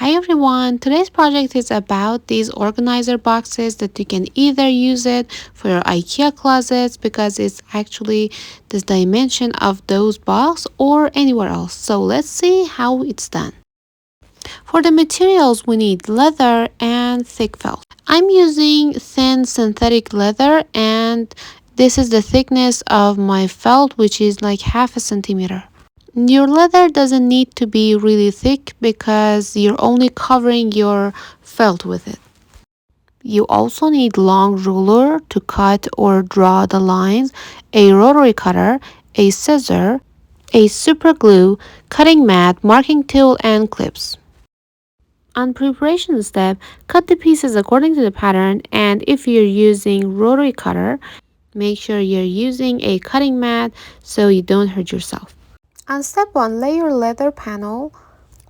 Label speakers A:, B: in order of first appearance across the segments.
A: Hi everyone, today's project is about these organizer boxes that you can either use it for your IKEA closets because it's actually the dimension of those boxes or anywhere else. So let's see how it's done. For the materials we need leather and thick felt. I'm using thin synthetic leather and this is the thickness of my felt, which is like half a centimeter. Your leather doesn't need to be really thick because you're only covering your felt with it. You also need long ruler to cut or draw the lines, a rotary cutter, a scissor, a super glue, cutting mat, marking tool, and clips. On preparation step, cut the pieces according to the pattern, and if you're using rotary cutter, make sure you're using a cutting mat so you don't hurt yourself. On step 1, lay your leather panel,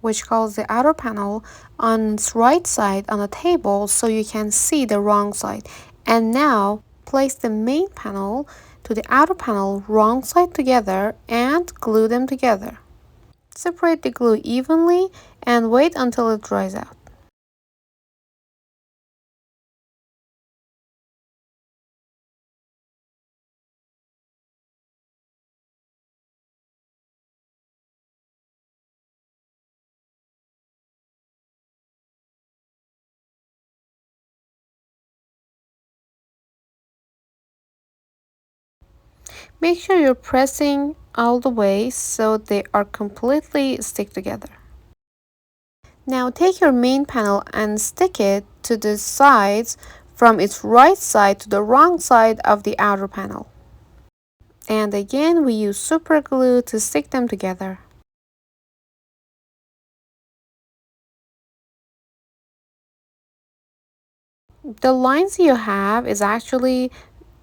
A: which calls the outer panel, on its right side on the table so you can see the wrong side. And now place the main panel to the outer panel wrong side together and glue them together. Separate the glue evenly and wait until it dries out. Make sure you're pressing all the way so they are completely stick together. Now take your main panel and stick it to the sides from its right side to the wrong side of the outer panel. And again, we use super glue to stick them together. The lines you have is actually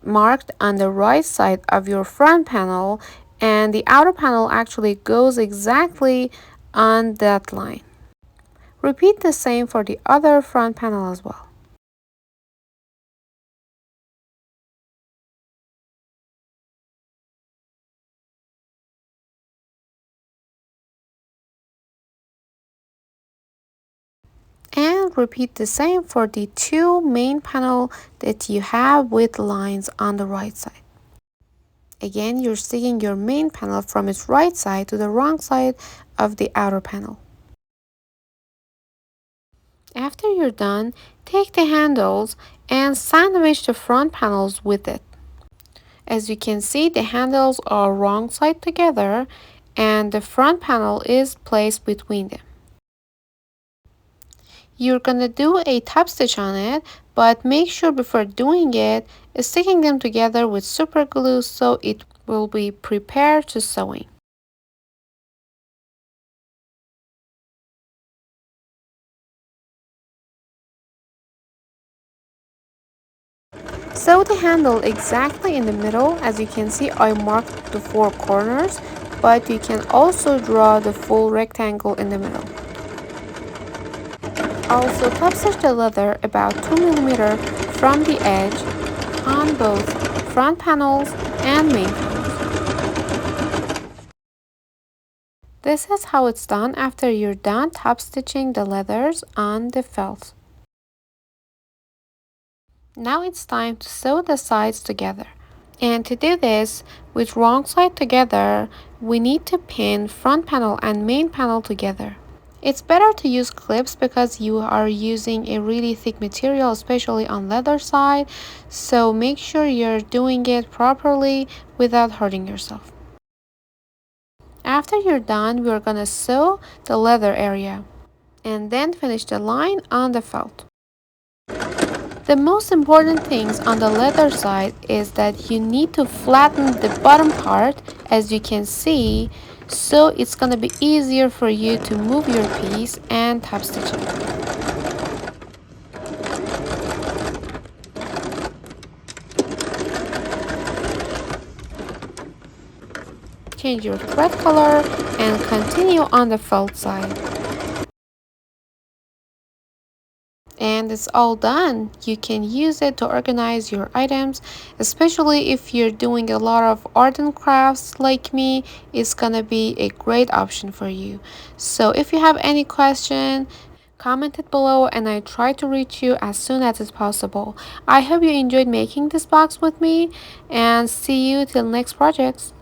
A: marked on the right side of your front panel, and the outer panel actually goes exactly on that line. Repeat the same for the other front panel as well. And repeat the same for the two main panel that you have with lines on the right side. Again, you're sticking your main panel from its right side to the wrong side of the outer panel. After you're done, take the handles and sandwich the front panels with it. As you can see, the handles are wrong side together and the front panel is placed between them. You're gonna do a top stitch on it, but make sure before doing it, sticking them together with super glue so it will be prepared to sewing. Sew the handle exactly in the middle. As you can see, I marked the four corners, but you can also draw the full rectangle in the middle. Also, top stitch the leather about 2 mm from the edge on both front panels and main panels. This is how it's done after you're done top stitching the leathers on the felt. Now it's time to sew the sides together. And to do this, with wrong side together, we need to pin front panel and main panel together. It's better to use clips because you are using a really thick material, especially on leather side, so make sure you're doing it properly without hurting yourself. After you're done, we're gonna sew the leather area and then finish the line on the felt. The most important things on the leather side is that you need to flatten the bottom part, as you can see, so it's gonna be easier for you to move your piece and top stitch it. Change your thread color and continue on the felt side. And it's all done. You can use it to organize your items, especially if you're doing a lot of art and crafts like me. It's gonna be a great option for you. So if you have any question, Comment it below and I try to reach you as soon as it's possible. I hope you enjoyed making this box with me and see you till next projects.